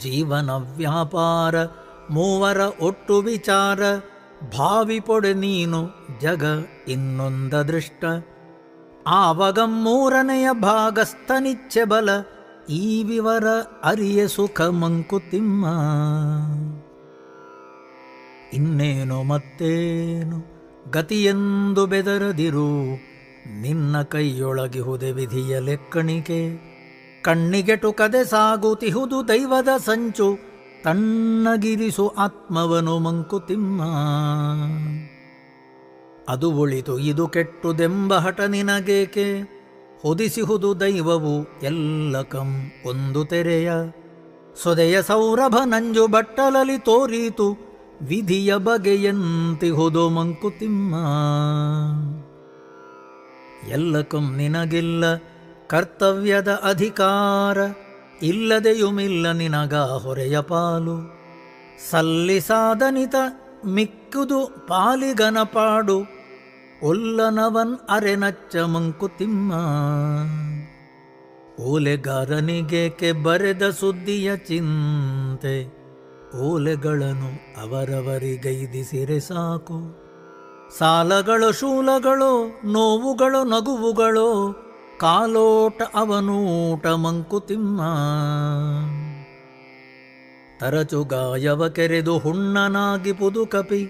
ಜೀವನ ವ್ಯಾಪಾರ ಮೂವರ ಒಟ್ಟು ವಿಚಾರ, ಭಾವಿ ಪೊಡೆ ನೀನು ಜಗ ಇನ್ನೊಂದ ದೃಷ್ಟ. ಆವಗಂ ಮೂರನೆಯ ಭಾಗಸ್ಥನಿಚ್ಛೆ ಬಲ, ಈ ವಿವರ ಅರಿಯ ಸುಖ ಮಂಕುತಿಮ್ಮ. ಇನ್ನೇನು ಮತ್ತೇನು ಗತಿಯೆಂದು ಬೆದರದಿರು, ನಿನ್ನ ಕೈಯೊಳಗಿಹುದೆ ವಿಧಿಯ ಲೆಕ್ಕಣಿಕೆ. ಕಣ್ಣಿಗೆಟು ಕದೆ ಸಾಗುತಿಹುದು ದೈವದ ಸಂಚು, ತಣ್ಣಗಿರಿಸು ಆತ್ಮವನು ಮಂಕುತಿಮ್ಮ. ಅದು ಒಳಿತು ಇದು ಕೆಟ್ಟುದೆಂಬ ಹಠ ನಿನಗೇಕೆ, ಹೊದಿಸಿಹುದು ದೈವವು ಎಲ್ಲಕಂ ಒಂದು ತೆರೆಯ. ಸೊದೆಯ ಸೌರಭ ನಂಜು ಬಟ್ಟಲಲಿ ತೋರೀತು, ವಿಧಿಯ ಬಗೆಯಂತಿಹುದು ಮಂಕುತಿಮ್ಮ. ಎಲ್ಲಕಂ ನಿನಗಿಲ್ಲ ಕರ್ತವ್ಯದ ಅಧಿಕಾರ, ಇಲ್ಲದೆಯುಮಿಲ್ಲ ನಿನಗ ಹೊರೆಯ ಪಾಲು. ಸಲ್ಲಿಸಾದನಿತ ಮಿಕ್ಕುದು ಪಾಲಿಗನ ಪಾಡು, ಒಲ್ಲನವನ್ ಅರೆನಚ್ಚ ಮಂಕುತಿಮ್ಮ. ಓಲೆಗಾರನಿಗೇಕೆ ಬರೆದ ಸುದ್ದಿಯ ಚಿಂತೆ, ಓಲೆಗಳನ್ನು ಅವರವರಿಗೈದಿಸಿರೆ ಸಾಕು. ಸಾಲಗಳು ಶೂಲಗಳು ನೋವುಗಳು ನಗುವುಗಳು, ಕಾಲೋಟ ಅವನೂಟ ಮಂಕುತಿಮ್ಮ. ತರಚು ಗಾಯವ ಕೆರೆದು ಹುಣ್ಣನಾಗಿ ಪುದುಕಪಿ,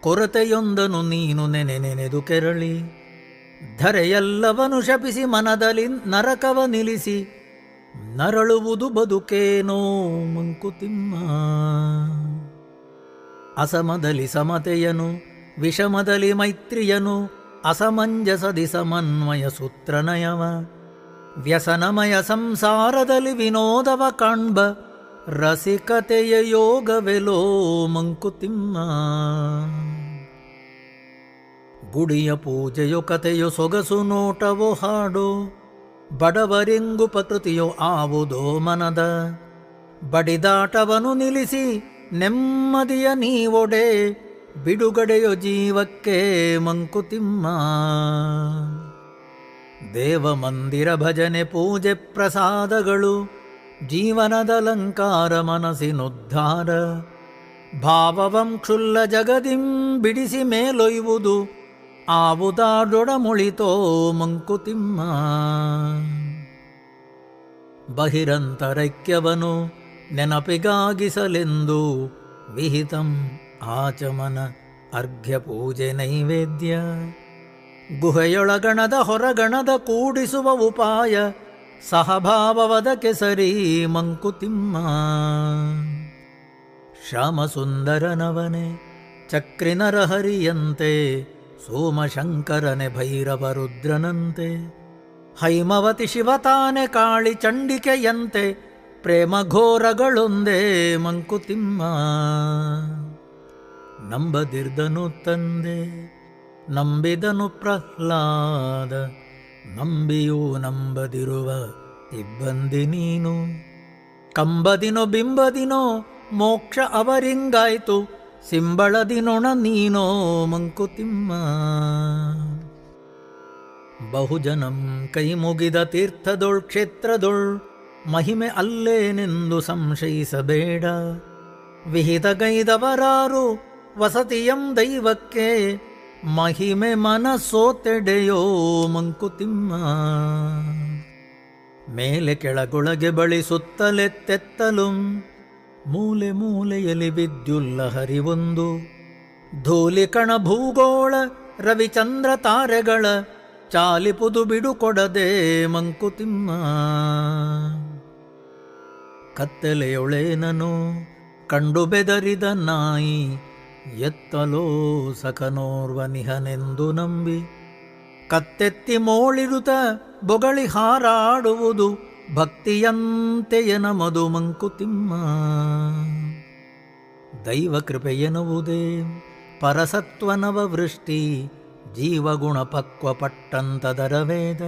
ಕೊರತೆಯೊಂದನು ನೀನು ನೆನೆದು ಕೆರಳಿ. ಧರೆಯೆಲ್ಲವನು ಶಪಿಸಿ ಮನದಲ್ಲಿ ನರಕವ ನಿಲ್ಲಿಸಿ, ನರಳುವುದು ಬದುಕೇನೋ ಮಂಕುತಿಮ್ಮ. ಅಸಮದಲ್ಲಿ ಸಮತೆಯನು ವಿಷಮದಲ್ಲಿ ಮೈತ್ರಿಯನು, ಅಸಮಂಜಸದಿ ಸಮನ್ವಯ ಸೂತ್ರನಯವ. ವ್ಯಸನಮಯ ಸಂಸಾರದಲ್ಲಿ ವಿನೋದವ ಕಾಣ್ಬ, ರಸಿಕತೆಯ ಯೋಗವೆಲೋ ಮಂಕುತಿಮ್ಮ. ಗುಡಿಯ ಪೂಜೆಯೋ ಕಥೆಯೋ ಸೊಗಸು ನೋಟವೋ ಹಾಡೋ, ಬಡವರಿಂಗು ಪ್ರಕೃತಿಯೋ ಆವುದೋ ಮನದ. ಬಡಿದಾಟವನು ನಿಲ್ಲಿಸಿ ನೆಮ್ಮದಿಯ ನೀವೊಡೆ, ಬಿಡುಗಡೆಯೋ ಜೀವಕ್ಕೆ ಮಂಕುತಿಮ್ಮ. ದೇವ ಮಂದಿರ ಭಜನೆ ಪೂಜೆ ಪ್ರಸಾದಗಳು, ಜೀವನದಲಂಕಾರ ಮನಸ್ಸಿನುದ್ಧಾರ. ಭಾವವಂ ಕ್ಷುಲ್ಲ ಜಗದಿಂ ಬಿಡಿಸಿ ಮೇಲೊಯ್ಯುವುದು, ಆವುದಾಡೊಡಮುಳಿತೋ ಮಂಕುತಿಮ್ಮ. ಬಹಿರಂತರೈಕ್ಯವನು ನೆನಪಿಗಾಗಿಸಲೆಂದು, ವಿಹಿತಂ ಆಚಮನ ಅರ್ಘ್ಯ ಪೂಜೆ ನೈವೇದ್ಯ. ಗುಹೆಯೊಳಗಣದ ಹೊರಗಣದ ಕೂಡಿಸುವ ಉಪಾಯ, ಸಹಭಾವವದ ಕೆಸರಿ ಮಂಕುತಿಮ್ಮ. ಶ್ಯಾಮಸುಂದರನವನೆ ಚಕ್ರಿನರ ಹರಿಯಂತೆ, ಸೋಮಶಂಕರನೆ ಭೈರವ ರುದ್ರನಂತೆ. ಹೈಮವತಿ ಶಿವತಾನೆ ಕಾಳಿ ಚಂಡಿಕೆಯಂತೆ, ಪ್ರೇಮ ಘೋರಗಳೊಂದೇ ಮಂಕುತಿಮ್ಮ. ನಂಬದಿರ್ದನು ತಂದೆ ನಂಬಿದನು ಪ್ರಹ್ಲಾದ, ನಂಬಿಯೂ ನಂಬದಿರುವ ಇಬ್ಬಂದಿ ನೀನು. ಕಂಬದಿನೋ ಬಿಂಬದಿನೋ ಮೋಕ್ಷ ಅವರಿಂಗಾಯ್ತು, ಸಿಂಬಳದಿನೊಣ ನೀನೋ ಮಂಕುತಿಮ್ಮ. ಬಹುಜನಂ ಕೈ ಮುಗಿದ ತೀರ್ಥದೊಳ್ ಕ್ಷೇತ್ರದೊಳ್, ಮಹಿಮೆ ಅಲ್ಲೇನೆಂದು ಸಂಶಯಿಸಬೇಡ. ವಿಹಿತಗೈದವರಾರು ವಸತಿಯಂ ದೈವಕ್ಕೆ, ಮಹಿಮೆ ಮನಸೋತೆಡೆಯೋ ಮಂಕುತಿಮ್ಮ. ಮೇಲೆ ಕೆಳಗೊಳಗೆ ಬಳಿಸುತ್ತಲೆತ್ತೆತ್ತಲು, ಮೂಲೆ ಮೂಲೆಯಲ್ಲಿ ವಿದ್ಯುಲ್ಲ ಹರಿವೊಂದು. ಧೂಲಿಕಣ ಭೂಗೋಳ ರವಿಚಂದ್ರ ತಾರೆಗಳ, ಚಾಲಿಪುದು ಬಿಡುಕೊಡದೆ ಮಂಕುತಿಮ್ಮ. ಕತ್ತಲೆಯೊಳೇನನು ಕಂಡು ಬೆದರಿದ ನಾಯಿ, ಎತ್ತಲೋ ಸಖನೋರ್ವ ನಿಹನೆಂದು ನಂಬಿ. ಕತ್ತೆತ್ತಿ ಮೋಳಿಡುತ್ತ ಬೊಗಳಿ ಹಾರಾಡುವುದು, ಭಕ್ತಿಯಂತೆಯ ನಮದು ಮಂಕುತಿಮ್ಮ. ದೈವ ಕೃಪೆಯೆನ್ನುವುದೇ ಪರಸತ್ವನವ ವೃಷ್ಟಿ, ಜೀವಗುಣ ಪಕ್ವ ಪಟ್ಟಂತದರ ವೇದ.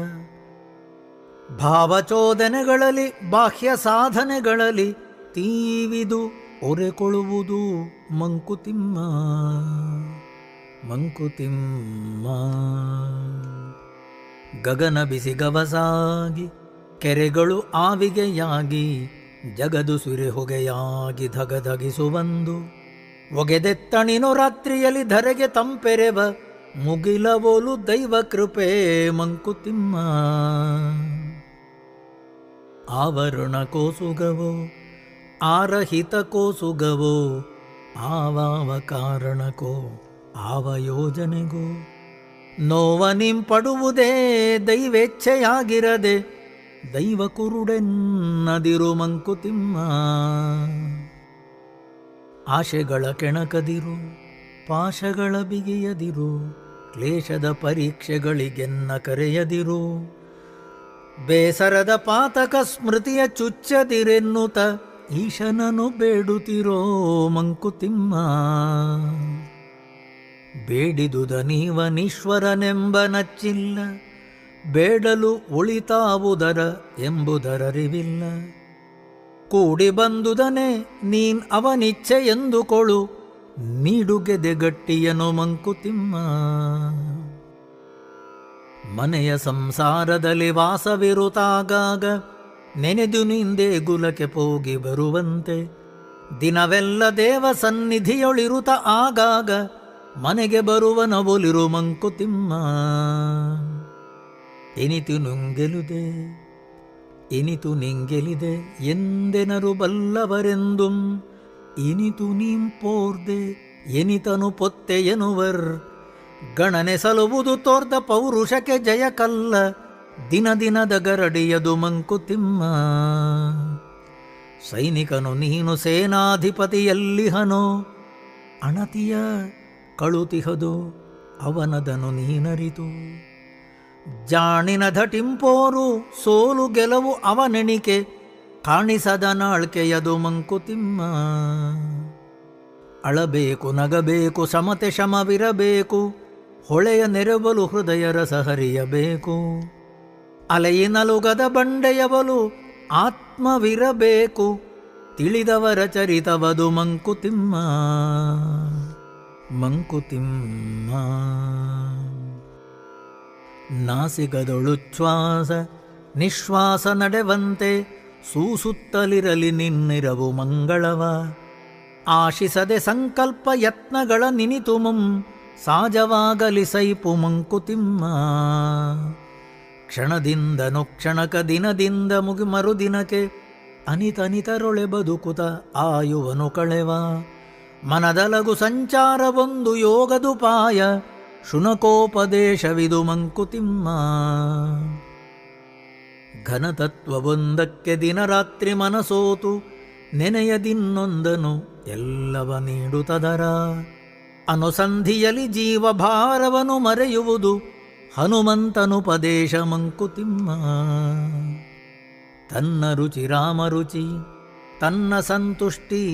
ಭಾವಚೋದನೆಗಳಲ್ಲಿ ಬಾಹ್ಯ ಸಾಧನೆಗಳಲ್ಲಿ, ತೀವಿದು ಒರೆಕೊಳ್ಳುವುದು ಮಂಕುತಿಮ್ಮ. ಮಂಕುತಿಮ್ಮ ಗಗನ ಬಿಸಿ ಗವಸಾಗಿ, ಕೆರೆಗಳು ಆವಿಗೆಯಾಗಿ, ಜಗದು ಸುರಿ ಹೊಗೆಯಾಗಿ ಧಗಧಗಿಸುವಂದು ಒಗೆದೆತ್ತಣಿನೋ ರಾತ್ರಿಯಲ್ಲಿ ಧರೆಗೆ ತಂಪೆರೆವ ಮುಗಿಲವೋಲು ದೈವ ಕೃಪೆ ಮಂಕುತಿಮ್ಮ. ಆವರಣ ಕೋಸುಗವೋ ಆರಹಿತ ಕೋಸುಗವೋ ಆವಾವ ಕಾರಣಕೋ ಆವ ಯೋಜನೆಗೋ ನೋವ ನಿಂಪಡುವುದೇ ದೈವೇಚ್ಛೆಯಾಗಿರದೆ ದೈವ ಕುರುಡೆನ್ನದಿರು ಮಂಕುತಿಮ್ಮ. ಆಶೆಗಳ ಕೆಣಕದಿರು ಪಾಶಗಳ ಬಿಗಿಯದಿರು ಕ್ಲೇಶದ ಪರೀಕ್ಷೆಗಳಿಗೆನ್ನ ಕರೆಯದಿರು ಬೇಸರದ ಪಾತಕ ಸ್ಮೃತಿಯ ಚುಚ್ಚದಿರೆನ್ನುತ ಈಶನನು ಬೇಡುತ್ತಿರೋ ಮಂಕುತಿಮ್ಮ. ಬೇಡಿದುದ ನೀವನೀಶ್ವರನೆಂಬ ನಚ್ಚಿಲ್ಲ ಬೇಡಲು ಉಳಿತಾವುದರ ಎಂಬುದರರಿವಿಲ್ಲ ಕೂಡಿ ಬಂದುದನೆ ನೀನ್ ಅವನಿಚ್ಛೆ ಎಂದುಕೊಳು ನೀಡುಗೆದೆ ಗಟ್ಟಿಯನು ಮಂಕುತಿಮ್ಮ. ಮನೆಯ ಸಂಸಾರದಲ್ಲಿ ವಾಸವಿರುತ್ತಾಗಾಗ ನೆನೆದು ನಿಂದೆ ಗುಲಕ್ಕೆ ಪೋಗಿ ಬರುವಂತೆ ದಿನವೆಲ್ಲ ದೇವ ಸನ್ನಿಧಿಯೊಳಿರುತ್ತ ಆಗಾಗ ಮನೆಗೆ ಬರುವನವೊಲಿರು ಮಂಕುತಿಮ್ಮ. ಎನಿತು ನುಂಗೆಲುದೆ ಎನಿತು ನಿಂಗೆಲಿದೆ ಎಂದೆನರು ಬಲ್ಲವರೆಂದು ಇನಿತು ನೀಂಪೋರ್ದೆ ಎನಿತನು ಪೊತ್ತೆ ಎನ್ನುವರ್ ಗಣನೆ ಸಲುವುದು ತೋರ್ದ ಪೌರುಷಕ್ಕೆ ಜಯ ಕಲ್ಲ ದಿನ ದಿನದ ಗರಡಿಯದು ಮಂಕುತಿಮ್ಮ. ಸೈನಿಕನು ನೀನು ಸೇನಾಧಿಪತಿಯಲ್ಲಿಹನೋ ಅಣತಿಯ ಕಳುತಿಹದು ಅವನದನು ನೀನರಿತು ಜಾಣಿನ ಧಟಿಂಪೋರು ಸೋಲು ಗೆಲುವು ಅವನೆಣಿಕೆ ಕಾಣಿಸದ ನಾಳ್ಕೆಯದು ಮಂಕುತಿಮ್ಮ. ಅಳಬೇಕು ನಗಬೇಕು ಸಮತೆ ಶಮವಿರಬೇಕು ಹೊಳೆಯ ನೆರವಲು ಹೃದಯ ರಸ ಹರಿಯಬೇಕು ಅಲೆಯಿನಲುಗದ ಬಂಡೆಯವಲು ಆತ್ಮವಿರಬೇಕು ತಿಳಿದವರ ಚರಿತವದು ಮಂಕುತಿಮ್ಮ. ಮಂಕುತಿಮ್ಮ ನಾಸಿಗದೊಳುಚ್ಛ್ವಾಸ ನಿಶ್ವಾಸ ನಡೆವಂತೆ ಸೂಸುತ್ತಲಿರಲಿ ನಿನ್ನಿರವು ಮಂಗಳವ ಆಶಿಸದೆ ಸಂಕಲ್ಪ ಯತ್ನಗಳ ನಿನಿತುಮಂ ಸಾಜವಾಗಲಿ ಸೈಪು ಮಂಕುತಿಮ್ಮ. ಕ್ಷಣದಿಂದನುಕ್ಷಣಕ ದಿನದಿಂದ ಮುಗಿ ಮರುದಿನಕ್ಕೆ ಅನಿತನಿತರೊಳೆ ಬದುಕುತ ಆಯುವನು ಕಳೆವ ಮನದಲಗು ಸಂಚಾರವೊಂದು ಯೋಗದುಪಾಯ ಶುನಕೋಪದೇಶವಿದು ಮಂಕುತಿಮ್ಮ. ಘನತತ್ವವೊಂದಕ್ಕೆ ದಿನರಾತ್ರಿ ಮನಸೋತು ನೆನೆಯದಿನ್ನೊಂದನು ಎಲ್ಲವ ನೀಡುತ್ತದರ ಅನುಸಂಧಿಯಲಿ ಜೀವಭಾರವನು ಮರೆಯುವುದು ಹನುಮಂತನುಪದೇಶ ಮಂಕುತಿಮ್ಮ. ತನ್ನ ರುಚಿ ರಾಮರುಚಿ ತನ್ನ ಸಂತುಷ್ಟಿ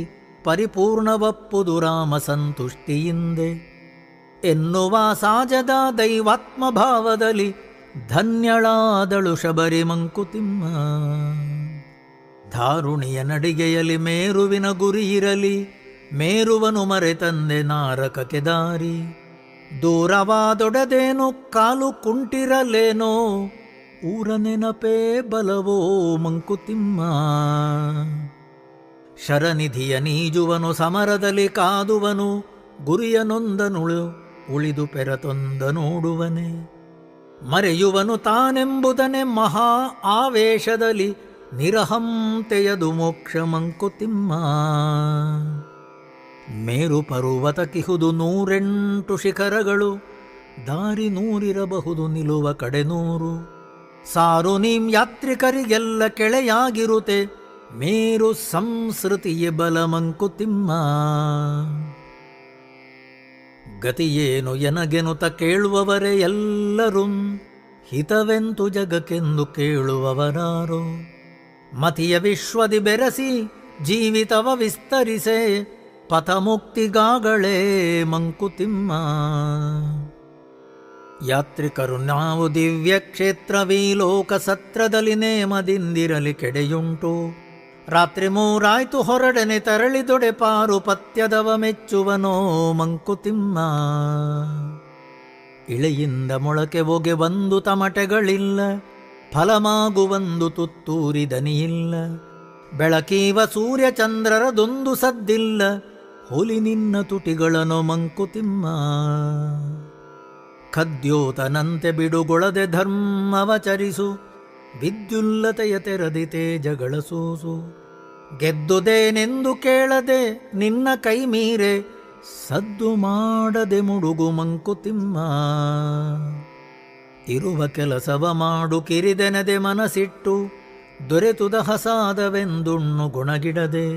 ಪರಿಪೂರ್ಣವಪ್ಪುದು ರಾಮ ಸಂತುಷ್ಟಿಯಿಂದೆ ಎನ್ನುವ ಸಾಜದ ದೈವಾತ್ಮಭಾವದಲ್ಲಿ ಧನ್ಯಳಾದಳು ಶಬರಿ ಮಂಕುತಿಮ್ಮ. ಧಾರುಣಿಯ ನಡಿಗೆಯಲ್ಲಿ ಮೇರುವಿನ ಗುರಿಯಿರಲಿ ಮೇರುವನು ಮರೆತಂದೆ ನಾರಕಕ್ಕೆ ದಾರಿ ದೂರವಾದೊಡದೇನು ಕಾಲು ಕುಂಟಿರಲೇನೋ ಊರ ನೆನಪೇ ಬಲವೋ ಮಂಕುತಿಮ್ಮ. ಶರನಿಧಿಯ ನೀಜುವನು ಸಮರದಲ್ಲಿ ಕಾದುವನು ಗುರಿಯನೊಂದನುಳು ಉಳಿದು ಪೆರತೊಂದ ನೋಡುವನೆ ಮರೆಯುವನು ತಾನೆಂಬುದನೆ ಮಹಾ ಆವೇಶದಲ್ಲಿ ನಿರಹಂತೆಯದು ಮೋಕ್ಷ ಮಂಕುತಿಮ್ಮ. ಮೇರು ಪರ್ವತ ಕಿಹುದು 108 ಶಿಖರಗಳು ದಾರಿ 100 ನಿಲುವ ಕಡೆ 100 ಸಾರು ನೀಂ ಯಾತ್ರಿಕರಿಗೆಲ್ಲ ಕೆಳೆಯಾಗಿರುತೆ ಮೇರು ಸಂಸ್ಕೃತಿಯ ಬಲ ಮಂಕುತಿಮ್ಮ. ಗತಿಯೇನು ಎನಗೆನುತ ಕೇಳುವವರೇ ಎಲ್ಲರೂ ಹಿತವೆಂತು ಜಗಕ್ಕೆಂದು ಕೇಳುವವರಾರೋ ಮತಿಯ ವಿಶ್ವದಿ ಬೆರೆಸಿ ಜೀವಿತವ ವಿಸ್ತರಿಸೆ ಪಥಮುಕ್ತಿಗಾಗಳೇ ಮಂಕುತಿಮ್ಮ. ಯಾತ್ರಿಕರು ನಾವು ದಿವ್ಯ ಕ್ಷೇತ್ರವೀ ಲೋಕ ಸತ್ರದಲ್ಲಿ ನೇಮದಿಂದಿರಲಿ ಕೆಡೆಯುಂಟು ರಾತ್ರಿ 3 ಹೊರಡನೆ ತರಳಿದೊಡೆ ಪಾರು ಪತ್ಯದವ ಮೆಚ್ಚುವನೋ ಮಂಕುತಿಮ್ಮ. ಇಳೆಯಿಂದ ಮೊಳಕೆ ಒಗೆ ಒಂದು ತಮಟೆಗಳಿಲ್ಲ ಫಲಮಾಗುವಂದು ತುತ್ತೂರಿ ದನಿಯಿಲ್ಲ ಬೆಳಕೀವ ಸೂರ್ಯ ಚಂದ್ರರದೊಂದು ಸದ್ದಿಲ್ಲ, ಹೊಲಿ ನಿನ್ನ ತುಟಿಗಳನ್ನು ಮಂಕುತಿಮ್ಮ. ಖದ್ಯೋತನಂತೆ ಬಿಡುಗೊಳದೆ ಧರ್ಮವಚರಿಸು, ವಿದ್ಯುಲ್ಲತೆಯ ತೆರದಿ ತೇಜಗಳ ಸೂಸು. ಗೆದ್ದುದೇನೆಂದು ಕೇಳದೆ ನಿನ್ನ ಕೈ ಮೀರೆ, ಸದ್ದು ಮಾಡದೆ ಮುಡುಗು ಮಂಕುತಿಮ್ಮ. ಇರುವ ಕೆಲಸವ ಮಾಡು ಕಿರಿದೆನದೆ ಮನಸ್ಸಿಟ್ಟು, ದೊರೆತುದ ಹಸಾದವೆಂದುಣ್ಣು ಗುಣಗಿಡದೆ.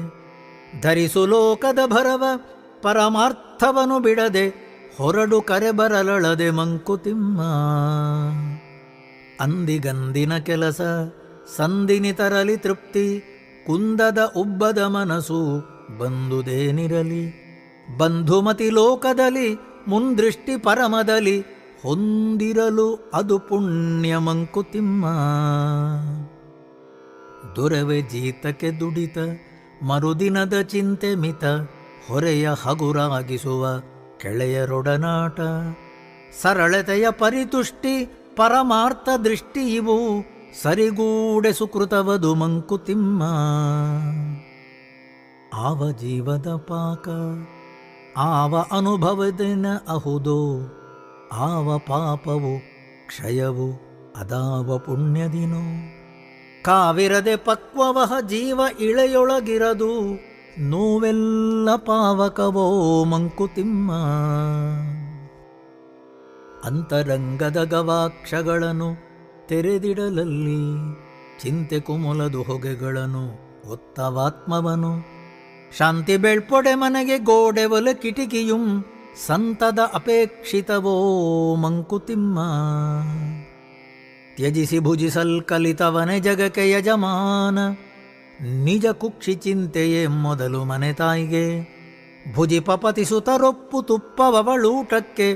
ಧರಿಸು ಲೋಕದ ಭರವ ಪರಮಾರ್ಥವನು ಬಿಡದೆ, ಹೊರಡು ಕರೆ ಬರಲಳದೆ ಮಂಕುತಿಮ್ಮ. ಅಂದಿಗಂದಿನ ಕೆಲಸ ಸಂದಿನಿ ತರಲಿ ತೃಪ್ತಿ, ಕುಂದದ ಉಬ್ಬದ ಮನಸ್ಸು ಬಂದುದೇನಿರಲಿ. ಬಂಧುಮತಿ ಲೋಕದಲ್ಲಿ ಮುಂದೃಷ್ಟಿ ಪರಮದಲ್ಲಿ, ಹೊಂದಿರಲು ಅದು ಪುಣ್ಯ ಮಂಕುತಿಮ್ಮ. ದೊರವೆ ಜೀತಕ್ಕೆ ದುಡಿತ ಮರುದಿನದ ಚಿಂತೆ ಮಿತ, ಹೊರೆಯ ಹಗುರಾಗಿಸುವ ಕೆಳೆಯರೊಡನಾಟ. ಸರಳತೆಯ ಪರಿತುಷ್ಟಿ ಪರಮಾರ್ಥ ದೃಷ್ಟಿ ಇವು, ಸರಿಗೂಡೆ ಸುಕೃತವದು ಮಂಕುತಿಮ್ಮ. ಆವ ಜೀವದ ಪಾಕ ಆವ ಅನುಭವದಿನ ಅಹುದೋ, ಆವ ಪಾಪವು ಕ್ಷಯವು ಅದಾವ ಪುಣ್ಯದಿನೋ. ಕಾವಿರದೆ ಪಕ್ವವಹ ಜೀವ ಇಳೆಯೊಳಗಿರದು, ನೋವೆಲ್ಲ ಪಾವಕವೋ ಮಂಕುತಿಮ್ಮ. ಅಂತರಂಗದ ಗವಾಕ್ಷಗಳನ್ನು ತೆರೆದಿಡಲಲ್ಲಿ, ಚಿಂತೆ ಕುಮುಲದು ಹೊಗೆಗಳನ್ನು ಒತ್ತವಾತ್ಮವನು. ಶಾಂತಿ ಬೆಳ್ಪೊಡೆ ಮನೆಗೆ ಗೋಡೆ ಒಲೆ ಕಿಟಿಕಿಯುಂ, ಸಂತದ ಅಪೇಕ್ಷಿತವೋ ಮಂಕುತಿಮ್ಮ. ತ್ಯಜಿಸಿ ಭುಜಿಸಲ್ ಕಲಿತವನೆ ಜಗಕ್ಕೆ ಯಜಮಾನ, ನಿಜ ಕುಕ್ಷಿ ಚಿಂತೆಯೇ ಮೊದಲು ಮನೆ ತಾಯಿಗೆ. ಭುಜಿ ಪಪತಿಸುತರೊಪ್ಪು ತುಪ್ಪವಳೂಟಕ್ಕೆ,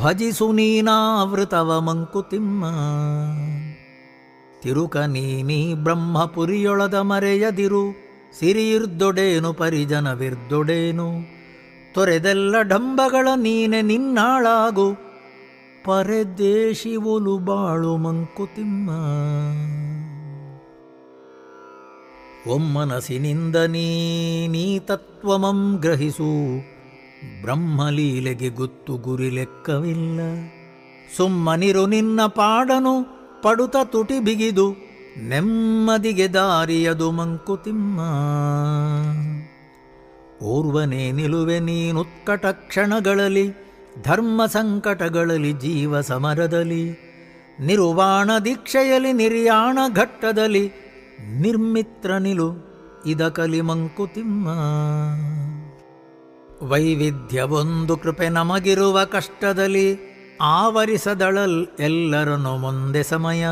ಭಜಿಸು ನೀನಾವೃತವ ಮಂಕುತಿಮ್ಮ. ತಿರುಕ ನೀನೀ ಬ್ರಹ್ಮಪುರಿಯೊಳದ ಮರೆಯದಿರು, ಸಿರಿಯಿರ್ದೊಡೇನು ಪರಿಜನವಿರ್ದೊಡೇನು. ತೊರೆದೆಲ್ಲ ಡಂಬಗಳ ನೀನೆ ನಿನ್ನಾಳಾಗು, ಪರದೇಶಿ ಒಲು ಬಾಳು ಮಂಕುತಿಮ್ಮ. ಒಮ್ಮನಸಿನಿಂದ ನೀ ತತ್ವಮಂ ಗ್ರಹಿಸು, ಬ್ರಹ್ಮಲೀಲೆಗೆ ಗೊತ್ತು ಗುರಿ ಲೆಕ್ಕವಿಲ್ಲ. ಸುಮ್ಮನಿರು ನಿನ್ನ ಪಾಡನು ಪಡುತ ತುಟಿ ಬಿಗಿದು, ನೆಮ್ಮದಿಗೆ ದಾರಿಯದು ಮಂಕುತಿಮ್ಮ. ಓರ್ವನೇ ನಿಲುವೆ ನೀನುತ್ಕಟ ಕ್ಷಣಗಳಲ್ಲಿ, ಧರ್ಮ ಸಂಕಟಗಳಲ್ಲಿ ಜೀವ ಸಮರದಲ್ಲಿ. ನಿರ್ವಾಣ ದೀಕ್ಷೆಯಲ್ಲಿ ನಿರ್ಯಾಣ ಘಟ್ಟದಲ್ಲಿ, ನಿರ್ಮಿತ್ರ ನಿಲು ಇದ ಕಲಿ ಮಂಕುತಿಮ್ಮ. ವೈವಿಧ್ಯವೊಂದು ಕೃಪೆ ನಮಗಿರುವ ಕಷ್ಟದಲ್ಲಿ, ಆವರಿಸದಳಲ್ ಎಲ್ಲರನ್ನು ಮುಂದೆ ಸಮಯ.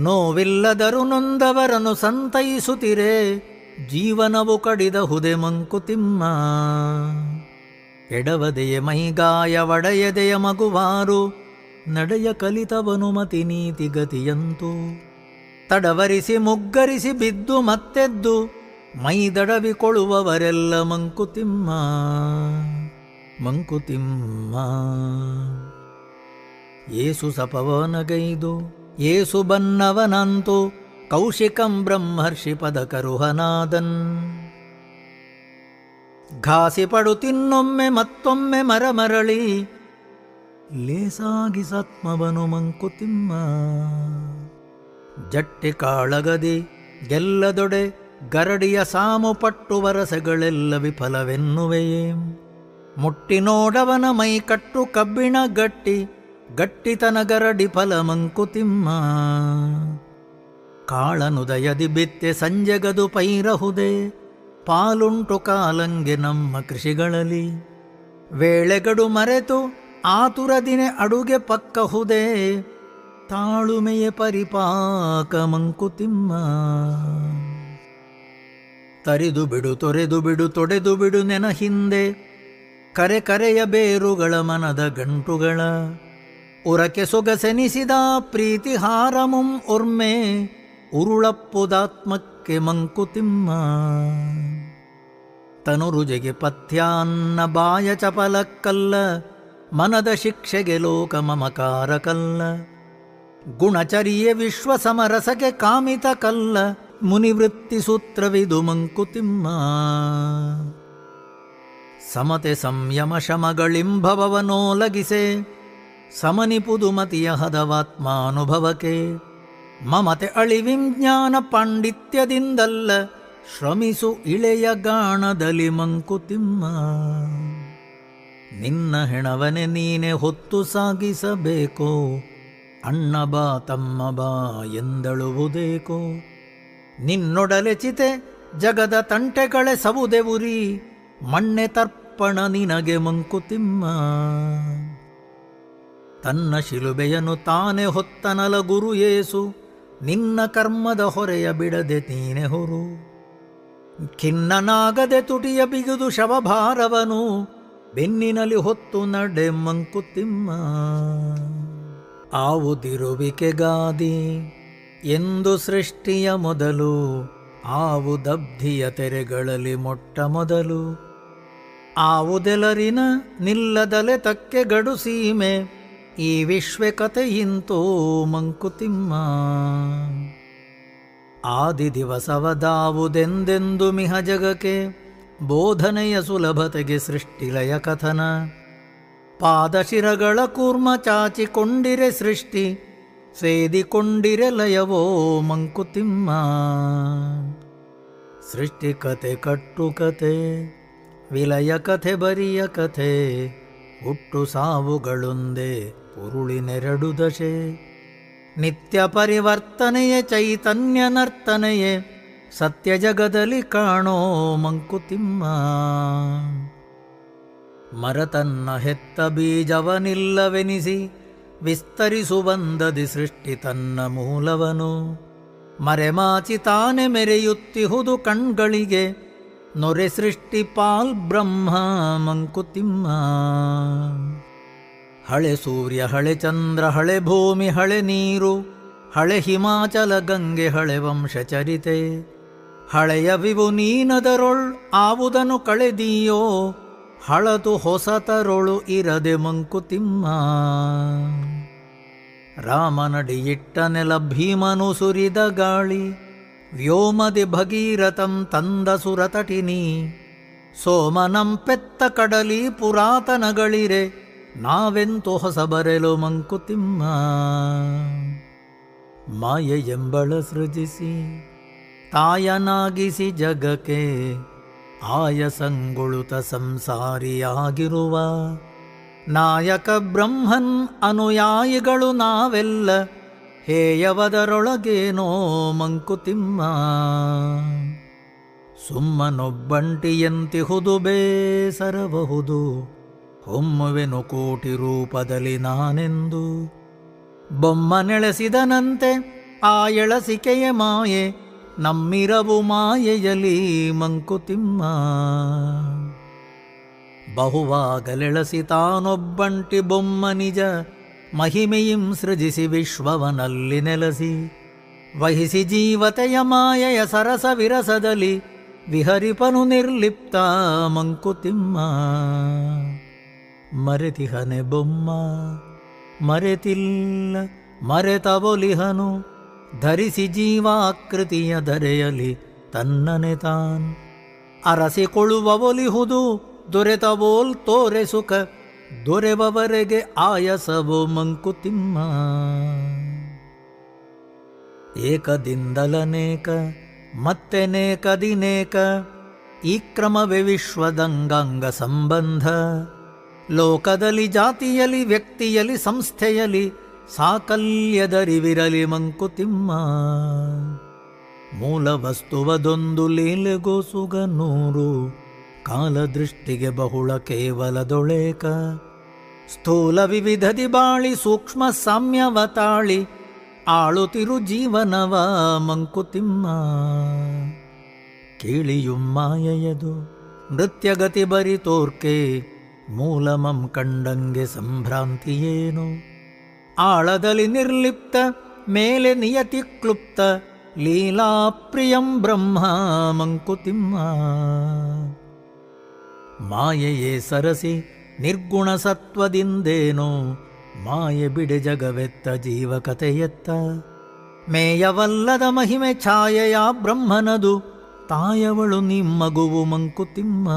ನೋವಿಲ್ಲದರು ನೊಂದವರನ್ನು ಸಂತೈಸುತ್ತಿರೆ, ಜೀವನವು ಕಡಿದ ಹುದೆ ಮಂಕುತಿಮ್ಮ. ಎಡವದೆಯ ಮೈಗಾಯ ಒಡೆಯದೆಯ ಮಗುವಾರು, ನಡೆಯ ಕಲಿತವನು ಮತಿ ನೀತಿ ಗತಿಯಂತೂ. ತಡವರಿಸಿ ಮುಗ್ಗರಿಸಿ ಬಿದ್ದು ಮತ್ತೆದ್ದು, ಮೈದಡವಿಕೊಳ್ಳುವವರೆಲ್ಲ ಮಂಕುತಿಮ್ಮ ಮಂಕುತಿಮ್ಮ. ಏಸು ಸಪವನಗೈದು ಏಸು ಬನ್ನವನಂತು, ಕೌಶಿಕಂ ಬ್ರಹ್ಮರ್ಷಿ ಪದಕರುಹನಾದನ್. ಘಾಸಿ ಪಡು ತಿನ್ನೊಮ್ಮೆ ಮತ್ತೊಮ್ಮೆ ಮರಮರಳಿ, ಲೇಸಾಗಿ ಸತ್ಮವನು ಮಂಕುತಿಮ್ಮ. ಜಟ್ಟಿ ಕಾಳಗದಿ ಗೆಲ್ಲದೊಡೆ ಗರಡಿಯ ಸಾಮು ಪಟ್ಟು ವರಸೆಗಳೆಲ್ಲ ವಿಫಲವೆನ್ನುವೆಯೇ. ಮುಟ್ಟಿ ನೋಡವನ ಮೈ ಕಟ್ಟು ಕಬ್ಬಿಣ ಗಟ್ಟಿ, ಗಟ್ಟಿತನ ಗರಡಿ ಫಲ ಮಂಕುತಿಮ್ಮ. ಕಾಳನುದಯದಿ ಬಿತ್ತೆ ಸಂಜೆಗದು ಪೈರಹುದೆ, ಪಾಲುಂಟು ಕಾಲಂಗೆ ನಮ್ಮ ಕೃಷಿಗಳಲ್ಲಿ. ವೇಳೆಗಡು ಮರೆತು ಆತುರದಿನೆ ಅಡುಗೆ ಪಕ್ಕಹುದೆ, ತಾಳುಮೆಯ ಪರಿಪಾಕ ಮಂಕುತಿಮ್ಮ. ತರಿದು ಬಿಡು ತೊರೆದು ಬಿಡು ತೊಡೆದು ಬಿಡು ನೆನ ಹಿಂದೆ, ಕರೆ ಕರೆಯ ಬೇರುಗಳ ಮನದ ಗಂಟುಗಳ. ಉರಕೆ ಸೊಗಸೆನಿಸಿದ ಪ್ರೀತಿ ಹಾರಮುಂ ಒರ್ಮೆ, ಉರುಳಪ್ಪುದಾತ್ಮಕ್ಕೆ ಮಂಕುತಿಮ್ಮ. ತನುರುಜೆಗೆ ಪಥ್ಯಾನ್ನ ಬಾಯ ಚಪಲಕ್ಕಲ್ಲ, ಮನದ ಶಿಕ್ಷೆಗೆ ಲೋಕ ಮಮಕಾರ ಕಲ್ಲ. ಗುಣಚರಿಯೆ ವಿಶ್ವ ಸಮರಸಕ್ಕೆ ಕಾಮಿತ ಕಲ್ಲ, ಮುನಿವೃತ್ತಿ ಸೂತ್ರವಿದು ಮಂಕುತಿಮ್ಮ. ಸಮತೆ ಸಂಯಮ ಶಮಗಳಿಂಭವನೋಲಗಿಸೆ ಸಮನಿಪುದು ಮತಿಯ ಹದವಾತ್ಮಾನುಭವಕ್ಕೆ. ಮಮತೆ ಅಳಿವಿಂಜ್ಞಾನ ಪಾಂಡಿತ್ಯದಿಂದಲ್ಲ ಶ್ರಮಿಸು ಇಳೆಯ ಗಾಣದಲ್ಲಿ ಮಂಕುತಿಮ್ಮ. ನಿನ್ನ ಹೆಣವನೆ ನೀನೆ ಹೊತ್ತು ಸಾಗಿಸಬೇಕೋ, ಅಣ್ಣ ಬಾ ತಮ್ಮ ಬಾ ಎಂದಳುವುದೇಕೋ. ನಿನ್ನೊಡಲೆ ಚಿತೆ ಜಗದ ತಂಟೆಗಳೆ ಸವುದೆ ಉರಿ, ಮಣ್ಣೆ ತರ್ಪಣ ನಿನಗೆ ಮಂಕುತಿಮ್ಮ. ತನ್ನ ಶಿಲುಬೆಯನ್ನು ತಾನೇ ಹೊತ್ತನಲ ಗುರು ಯೇಸು, ನಿನ್ನ ಕರ್ಮದ ಹೊರೆಯ ಬಿಡದೆ ನೀನೆ ಹೊರು. ಖಿನ್ನನಾಗದೆ ತುಟಿಯ ಬಿಗಿದು ಶವಭಾರವನು, ಬೆನ್ನಿನಲ್ಲಿ ಹೊತ್ತು ನಡೆ ಮಂಕುತಿಮ್ಮ. ಆವುದಿರುವಿಕೆಗಾದಿ ಎಂದು ಸೃಷ್ಟಿಯ ಮೊದಲು, ಆವು ದಬ್ಧಿಯ ತೆರೆಗಳಲ್ಲಿ ಮೊಟ್ಟ ಮೊದಲು. ಆವುದೆಲರಿನ ನಿಲ್ಲದಲೆ ತಕ್ಕೆ ಗಡು ಸೀಮೆ, ಈ ವಿಶ್ವ ಕಥೆಯಿಂತೋ ಮಂಕುತಿಮ್ಮ. ಆದಿ ದಿವಸವದಾವುದೆಂದೆಂದು ಮಿಹ ಜಗಕ್ಕೆ, ಬೋಧನೆಯ ಸುಲಭತೆಗೆ ಸೃಷ್ಟಿಲಯ ಕಥನ. ಪಾದಶಿರಗಳ ಕೂರ್ಮ ಚಾಚಿಕೊಂಡಿರೆ ಸೃಷ್ಟಿ, ಸೇದಿಕೊಂಡಿರೆ ಲಯವೋ ಮಂಕುತಿಮ್ಮ. ಸೃಷ್ಟಿ ಕಥೆ ಕಟ್ಟುಕತೆ, ವಿಲಯ ಕಥೆ ಬರಿಯ ಕಥೆ, ಹುಟ್ಟು ಸಾವುಗಳೊಂದೇ ಉರುಳಿನೆರಡು ದಶೆ. ನಿತ್ಯ ಪರಿವರ್ತನೆಯೇ ಚೈತನ್ಯ ನರ್ತನೆಯೇ, ಸತ್ಯ ಜಗದಲ್ಲಿ ಕಾಣೋ ಮಂಕುತಿಮ್ಮ. ಮರತನ್ನ ಹೆತ್ತ ಬೀಜವನಿಲ್ಲವೆನಿಸಿ, ವಿಸ್ತರಿಸುವಂದದಿ ಸೃಷ್ಟಿ ತನ್ನ ಮೂಲವನು. ಮರೆಮಾಚಿ ತಾನೆ ಮೆರೆಯುತ್ತಿಹುದು ಕಣ್ಗಳಿಗೆ, ನೊರೆ ಸೃಷ್ಟಿ ಪಾಲ್ ಬ್ರಹ್ಮ ಮಂಕುತಿಮ್ಮ. ಹಳೆ ಸೂರ್ಯ ಹಳೆ ಚಂದ್ರ ಹಳೆ ಭೂಮಿ ಹಳೆ ನೀರು, ಹಳೆ ಹಿಮಾಚಲ ಗಂಗೆ ಹಳೆ ವಂಶಚರಿತೆ. ಹಳೆಯ ವಿವು ನೀನದರೊಳ್ ಆವುದನ್ನು ಕಳೆದೀಯೋ, ಹಳತು ಹೊಸತರೊಳು ಇರದೆ ಮಂಕುತಿಮ್ಮ. ರಾಮನಡಿಯಿಟ್ಟ ನೆಲ ಭೀಮನು ಸುರಿದ ಗಾಳಿ, ವ್ಯೋಮದಿ ಭಗೀರಥಂ ತಂದ ಸುರತಟಿನಿ. ಸೋಮನಂ ಪೆತ್ತ ಕಡಲಿ ಪುರಾತನಗಳಿರೆ, ನಾವೆಂತು ಹೊಸ ಬರೆಲು ಮಂಕುತಿಮ್ಮ. ಮಾಯೆ ಎಂಬಳ ಸೃಜಿಸಿ ತಾಯನಾಗಿಸಿ ಜಗಕ್ಕೆ, ಆಯಸಂಗುಳುತ ಸಂಸಾರಿಯಾಗಿರುವ ನಾಯಕ ಬ್ರಹ್ಮನ್ ಅನುಯಾಯಿಗಳು ನಾವೆಲ್ಲ, ಹೇಯವದರೊಳಗೇನೋ ಮಂಕುತಿಮ್ಮ. ಸುಮ್ಮನೊಬ್ಬಂಟಿಯಂತಿಹುದು ಬೇಸರಬಹುದು, ಹೊಮ್ಮುವೆನು ಕೋಟಿ ರೂಪದಲ್ಲಿ ನಾನೆಂದು. ಬೊಮ್ಮ ನೆಳೆಸಿದನಂತೆ ಆ ಎಳಸಿಕೆಯ ಮಾಯೆ, ನಮ್ಮಿರವು ಮಾಯೆಯಲಿ ಮಂಕುತಿಮ್ಮ. ಬಹುವಾಗಲೆಳಸಿ ತಾನೊಬ್ಬಂಟಿ ಬೊಮ್ಮ ನಿಜ, ಮಹಿಮೆಯಿಂ ಸೃಜಿಸಿ ವಿಶ್ವವನಲ್ಲಿ ನೆಲಸಿ. ವಹಿಸಿ ಜೀವತೆಯ ಮಾಯೆಯ ಸರಸ ವಿರಸದಲ್ಲಿ, ವಿಹರಿಪನು ನಿರ್ಲಿಪ್ತ ಮಂಕುತಿಮ್ಮ. ಮರೆತಿಹನೆ ಬೊಮ್ಮ ಮರೆತಿಲ್ಲ ಮರೆತವೊಲಿಹನು, ಧರಿಸಿ ಜೀವಾಕೃತಿಯ ಧರೆಯಲಿ ತನ್ನನೆ ತಾನ್. ಅರಸಿಕೊಳ್ಳುವವೊಲಿಹುದು ದೊರೆತವೋಲ್ ತೋರೆ ಸುಖ, ದೊರೆವವರೆಗೆ ಆಯಸವೋ ಮಂಕುತಿಮ್ಮ. ಏಕದಿಂದಲನೇಕ ಮತ್ತೆ ನೇಕದಿನೇಕ, ಈ ಕ್ರಮವೇ ವಿಶ್ವದಂಗಾಂಗ ಸಂಬಂಧ. ಲೋಕದಲ್ಲಿ ಜಾತಿಯಲಿ ವ್ಯಕ್ತಿಯಲಿ ಸಂಸ್ಥೆಯಲಿ, ಸಾಕಲ್ಯದರಿವಿರಲಿ ಮಂಕುತಿಮ್ಮ. ಮೂಲ ವಸ್ತುವದೊಂದು ಲೀಲೆಗೋಸುಗ ನೂರು, ಕಾಲದೃಷ್ಟಿಗೆ ಬಹುಳ ಕೇವಲದೊಳೇಕ. ಸ್ಥೂಲ ವಿವಿಧದಿ ಬಾಳಿ ಸೂಕ್ಷ್ಮ ಸಾಮ್ಯವತಾಳಿ, ಆಳುತ್ತಿರು ಜೀವನವ ಮಂಕುತಿಮ್ಮ. ಕೀಳಿಯುಂ ಮಾಯೆಯದು ನೃತ್ಯಗತಿ ಬರಿ ತೋರ್ಕೆ, ಮೂಲಮಂ ಕಂಡಂಗೆ ಸಂಭ್ರಾಂತಿಯೇನು. ಆಳದಲ್ಲಿ ನಿರ್ಲಿಪ್ತ ಮೇಲೆ ನಿಯತಿ ಕ್ಲುಪ್ತ, ಲೀಲಾಪ್ರಿಯಂ ಬ್ರಹ್ಮ ಮಂಕುತಿಮ್ಮ. ಮಾಯೆಯೇ ಸರಸಿ ನಿರ್ಗುಣ ಸತ್ವದಿಂದೇನೋ, ಮಾಯೆ ಬಿಡೆ ಜಗವೆತ್ತ ಜೀವಕತೆಯೆತ್ತ. ಮೇಯವಲ್ಲದ ಮಹಿಮೆ ಛಾಯೆಯ ಬ್ರಹ್ಮನದು ತಾಯವಳು ನಿಮ್ಮಗುವು ಮಂಕುತಿಮ್ಮ.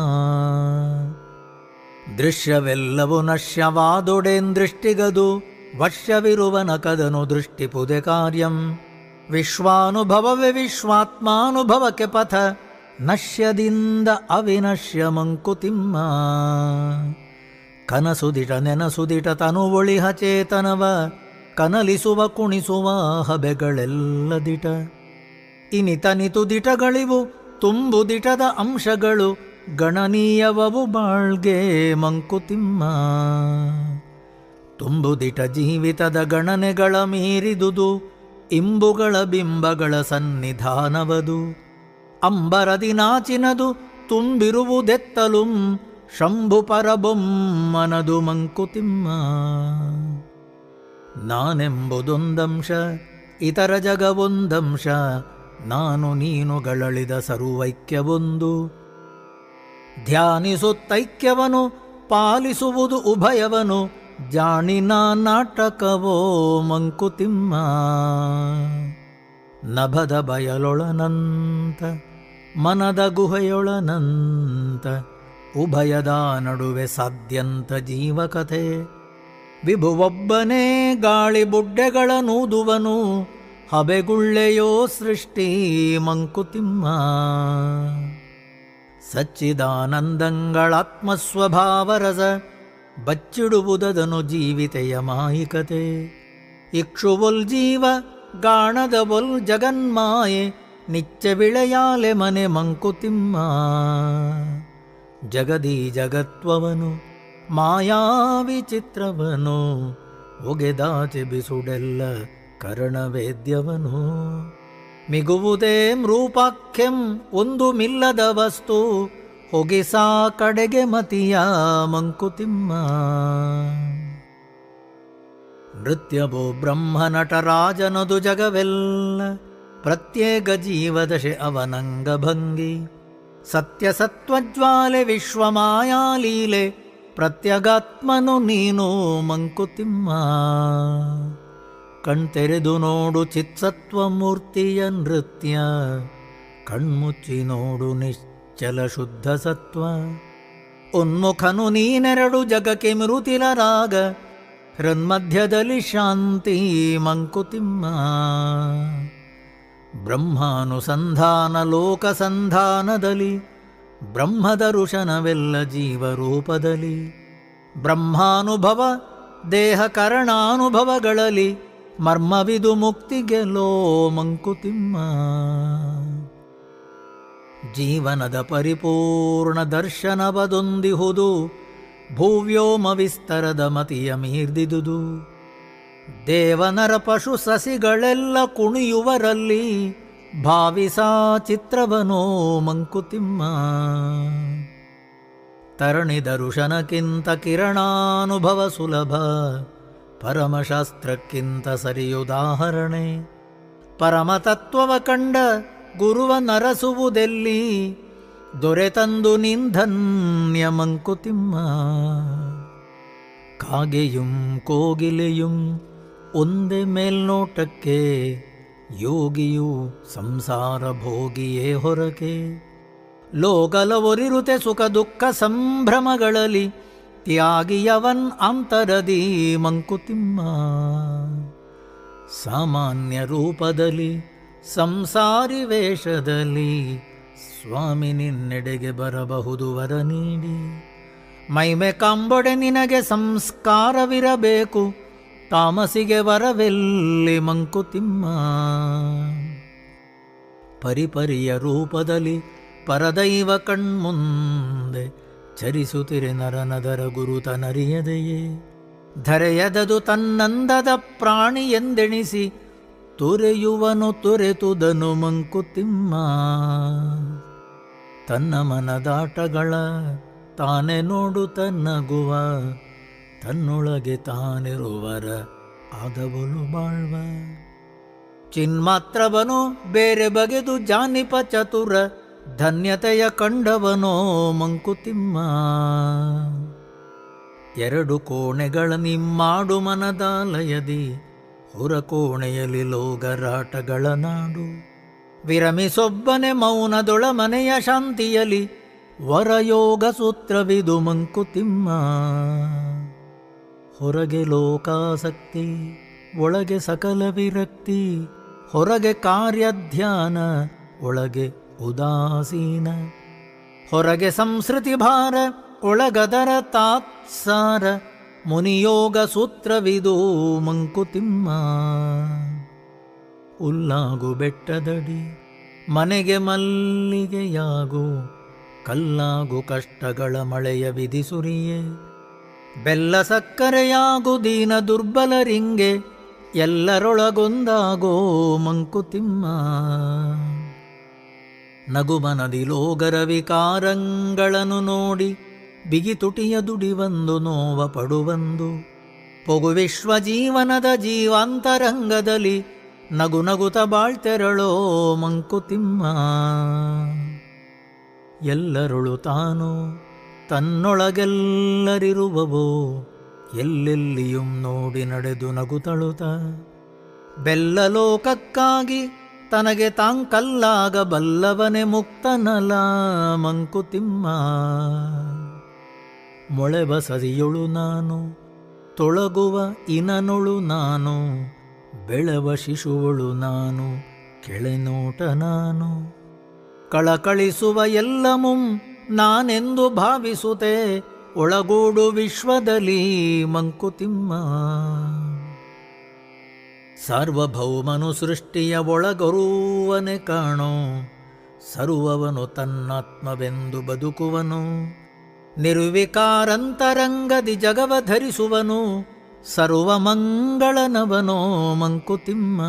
ದೃಶ್ಯವೆಲ್ಲವೂ ನಶ್ಯವಾದೊಡೆಂದೃಷ್ಟಿಗದು ವಶ್ಯವಿರುವನ ಕದನು ದೃಷ್ಟಿಪುದೆ ಕಾರ್ಯಂ. ವಿಶ್ವಾನುಭವವೇ ವಿಶ್ವಾತ್ಮಾನುಭವಕ್ಕೆ ಪಥ ನಶ್ಯದಿಂದ ಅವಿನಶ್ಯ ಮಂಕುತಿಮ್ಮ. ಕನಸುದಿಟ ನೆನಸುದಿಟ ತನುವೊಳಿಹ ಚೇತನವ ಕನಲಿಸುವ ಕುಣಿಸುವ ಹಬೆಗಳೆಲ್ಲ ದಿಟ. ಇನಿತನಿತು ದಿಟಗಳಿವು ತುಂಬುದಿಟದ ಅಂಶಗಳು ಗಣನೀಯವವು ಬಾಳ್ಗೆ ಮಂಕುತಿಮ್ಮ. ತುಂಬುದಿಟ ಜೀವಿತದ ಗಣನೆಗಳ ಮೀರಿದುದು ಇಂಬುಗಳ ಬಿಂಬಗಳ ಸನ್ನಿಧಾನವದು. ಅಂಬರದಿ ನಾಚಿನದು ತುಂಬಿರುವುದೆತ್ತಲುಂ ಶಂಭು ಪರಬೊಮ್ಮನದು ಮಂಕುತಿಮ್ಮ. ನಾನೆಂಬುದೊಂದಂಶ ಇತರ ಜಗವೊಂದಂಶ ನಾನು ನೀನುಗಳಳಿದ ಸರ್ವೈಕ್ಯವೊಂದು. ಧ್ಯಾನಿಸುತ್ತೈಕ್ಯವನು ಪಾಲಿಸುವುದು ಉಭಯವನು ಜಾಣಿನ ನಾಟಕವೋ ಮಂಕುತಿಮ್ಮ. ನಭದ ಬಯಲೊಳನಂತ ಮನದ ಗುಹೆಯೊಳನಂತ ಉಭಯದ ನಡುವೆ ಸಾಧ್ಯಂತ ಜೀವಕಥೆ. ವಿಭುವೊಬ್ಬನೇ ಗಾಳಿ ಬುಡ್ಡೆಗಳ ನೂದುವನು ಹಬೆಗುಳ್ಳೆಯೋ ಸೃಷ್ಟಿ ಮಂಕುತಿಮ್ಮ. ಸಚ್ಚಿದಾನಂದಂಗಳಾತ್ಮಸ್ವಭಾವರಸ ಬಚ್ಚಿಡುವುದದನು ಜೀವಿತೆಯ ಮಾಯಿಕತೆ. ಇಕ್ಷುವೊಲ್ ಜೀವ ಗಾಣದವೊಲ್ ಜಗನ್ಮಾಯೆ ನಿತ್ಯ ವಿಳೆಯಾಲೆ ಮನೆ ಮಂಕುತಿಮ್ಮ. ಜಗದೀ ಜಗತ್ವವನು ಮಾಯಾ ವಿಚಿತ್ರವನು ಒಗೆದಾಚೆ ಬಿಸುಡೆಲ್ಲ ಕರಣವೇದ್ಯವನು. ಮಿಗುವುದೇಂ ರೂಪಾಖ್ಯಂ ಒಂದು ಮಿಲ್ಲದ ವಸ್ತು ಹೊಗಿಸಾ ಕಡೆಗೆ ಮತಿಯ ಮಂಕುತಿಮ್ಮ. ನೃತ್ಯವೋ ಬ್ರಹ್ಮ ನಟರಾಜನದು ಜಗವೆಲ್ಲ ಪ್ರತ್ಯೇಕ ಜೀವದಶೆ ಅವನಂಗಭಂಗಿ. ಸತ್ಯಸತ್ವಜ್ವಾಲೆ ವಿಶ್ವಮಾಯಾಲೀಲೆ ಪ್ರತ್ಯಗಾತ್ಮನು ನೀನು ಮಂಕುತಿಮ್ಮ. ಕಣ್ತೆರೆದು ನೋಡು ಚಿತ್ಸತ್ವ ಮೂರ್ತಿಯ ನೃತ್ಯ ಕಣ್ಮುಚ್ಚಿ ನೋಡು ನಿಶ್ಚಲ ಶುದ್ಧ ಸತ್ವ. ಉನ್ಮುಖನು ನೀನೆರಡು ಜಗಕ್ಕೆ ಮೃತಿಲ ರಾಗ ಹೃನ್ಮಧ್ಯದಲ್ಲಿ ಶಾಂತಿ ಮಂಕುತಿಮ್ಮ. ಬ್ರಹ್ಮಾನುಸಂಧಾನ ಲೋಕಸಂಧಾನದಲ್ಲಿ ಬ್ರಹ್ಮದ ಋಷನವೆಲ್ಲ ಜೀವರೂಪದಲ್ಲಿ. ಬ್ರಹ್ಮಾನುಭವ ದೇಹ ಕರಣಾನುಭವಗಳಲ್ಲಿ ಮರ್ಮವಿದು ಮುಕ್ತಿಗೆಲೋ ಮಂಕುತಿಮ್ಮ. ಜೀವನದ ಪರಿಪೂರ್ಣ ದರ್ಶನವದೊಂದಿಹುದು ಭೂವ್ಯೋಮ ವಿಸ್ತರದ ಮತಿಯ ಮೀರ್ದಿದುದು. ದೇವನರ ಪಶು ಸಸಿಗಳೆಲ್ಲ ಕುಣಿಯುವರಲ್ಲಿ ಭಾವಿಸಾ ಚಿತ್ರವನೋ ಮಂಕುತಿಮ್ಮ. ತರಣಿದ ಋಷನಕ್ಕಿಂತ ಕಿರಣಾನುಭವ ಸುಲಭ ಪರಮಶಾಸ್ತ್ರಕ್ಕಿಂತ ಸರಿಯುದಾಹರಣೆ. ಪರಮತತ್ವವ ಕಂಡ ಗುರುವ ನರಸುವುದೆಲ್ಲಿ ದೊರೆತಂದು ನಿಂಧನ್ಯ ಮಂಕುತಿಮ್ಮ. ಕಾಗೆಯುಂ ಕೋಗಿಲೆಯುಂ ಒಂದೇ ಮೇಲ್ನೋಟಕ್ಕೆ ಯೋಗಿಯು ಸಂಸಾರ ಭೋಗಿಯೇ ಹೊರಕೆ. ಲೋಕಲವೊರಿರುತೆ ಸುಖ ದುಃಖ ಸಂಭ್ರಮಗಳಲ್ಲಿ ತ್ಯಾಗಿಯವನ್ ಅಂತರದಿ ಮಂಕುತಿಮ್ಮ. ಸಾಮಾನ್ಯ ರೂಪದಲ್ಲಿ ಸಂಸಾರಿ ವೇಷದಲ್ಲಿ ಸ್ವಾಮಿ ನಿನ್ನೆಡೆಗೆ ಬರಬಹುದು ವರ ನೀಡಿ. ಮೈಮೆ ಕಾಂಬೊಡೆ ನಿನಗೆ ಸಂಸ್ಕಾರವಿರಬೇಕು ತಾಮಸಿಗೆ ವರವೆಲ್ಲಿ ಮಂಕುತಿಮ್ಮ. ಪರಿಪರಿಯ ರೂಪದಲ್ಲಿ ಪರದೈವ ಕಣ್ಮುಂದೆ ಚರಿಸುತ್ತಿರೆ ನರನದರ ಗುರುತನರಿಯದೆಯೇ. ಧರೆಯದದು ತನ್ನಂದದ ಪ್ರಾಣಿ ಎಂದೆಣಿಸಿ ತೊರೆಯುವನು ತೊರೆತುದನು ಮಂಕುತಿಮ್ಮ. ತನ್ನ ಮನದಾಟಗಳ ತಾನೇ ನೋಡು ತನ್ನಗುವ ತನ್ನೊಳಗೆ ತಾನಿರುವರ ಆದವಲು ಬಾಳ್ವ. ಚಿನ್ಮಾತ್ರವನು ಬೇರೆ ಬಗೆದು ಜಾನಿಪ ಚತುರ ಧನ್ಯತೆಯ ಕಂಡವನೋ ಮಂಕುತಿಮ್ಮ. ಎರಡು ಕೋಣೆಗಳ ನಿಮ್ಮಾಡು ಮನದಾಲಯದಿ ಹೊರಕೋಣೆಯಲ್ಲಿ ಲೋಗರಾಟಗಳ ನಾಡು. ವಿರಮಿಸೊಬ್ಬನೆ ಮೌನದೊಳ ಮನೆಯ ಶಾಂತಿಯಲಿ ವರಯೋಗ ಸೂತ್ರವಿದು ಮಂಕುತಿಮ್ಮ. ಹೊರಗೆ ಲೋಕಾಸಕ್ತಿ, ಒಳಗೆ ಸಕಲ ವಿರಕ್ತಿ, ಹೊರಗೆ ಕಾರ್ಯಧ್ಯಾನ, ಒಳಗೆ ಉದಾಸೀನ. ಹೊರಗೆ ಸಂಸ್ಕೃತಿ ಭಾರ, ಒಳಗದರ ತಾತ್ಸಾರ, ಮುನಿಯೋಗ ಸೂತ್ರವಿದು ಮಂಕುತಿಮ್ಮ. ಉಲ್ಲಾಗು ಬೆಟ್ಟದಡಿ ಮನೆಗೆ ಮಲ್ಲಿಗೆಯಾಗು, ಕಲ್ಲಾಗು ಕಷ್ಟಗಳ ಮಳೆಯ ವಿಧಿಸುರಿಯೇ. ಬೆಲ್ಲ ಸಕ್ಕರೆಯಾಗು ದೀನ ದುರ್ಬಲರಿಂಗೆ, ಎಲ್ಲರೊಳಗೊಂದಾಗೋ ಮಂಕುತಿಮ್ಮ. ನಗುಮನದಿ ಲೋಗರ ವಿಕಾರಂಗಳನ್ನು ನೋಡಿ, ಬಿಗಿತುಟಿಯ ದುಡಿವಂದು ನೋವ ಪಡುವಂದು. ಪೊಗು ವಿಶ್ವ ಜೀವನದ ಜೀವಾಂತರಂಗದಲ್ಲಿ ನಗು ನಗುತ ಬಾಳ್ತೆರಳೋ ಮಂಕುತಿಮ್ಮ. ಎಲ್ಲರೊಳು ತಾನು ತನ್ನೊಳಗೆಲ್ಲರಿರುವವೋ, ಎಲ್ಲೆಲ್ಲಿಯೂ ನೋಡಿ ನಡೆದು ನಗುತಳುತ. ಬೆಲ್ಲ ಲೋಕಕ್ಕಾಗಿ ತನಗೆ ತಾಂಕಲ್ಲಾಗ ಬಲ್ಲವನೆ ಮುಕ್ತನಲ ಮಂಕುತಿಮ್ಮ. ಮೊಳೆ ಬಸದಿಯೊಳು ನಾನು, ತೊಳಗುವ ಇನನೊಳು ನಾನು, ಬೆಳವ ಶಿಶುವಳು ನಾನು, ಕೆಳೆನೋಟ ನಾನು. ಕಳಕಳಿಸುವ ಎಲ್ಲಮುಂ ನಾನೆಂದು ಭಾವಿಸುತ್ತೆ, ಒಳಗೂಡು ವಿಶ್ವದಲ್ಲಿ ಮಂಕುತಿಮ್ಮ. ಸಾರ್ವಭೌಮನು ಸೃಷ್ಟಿಯ ಒಳಗೊರುವನೆ ಕಾಣೋ, ಸರ್ವವನು ತನ್ನಾತ್ಮವೆಂದು ಬದುಕುವನು. ನಿರ್ವಿಕಾರಂತರಂಗದಿ ಜಗವ ಧರಿಸುವನು, ಸರ್ವಮಂಗಳನವನೋ ಮಂಕುತಿಮ್ಮ.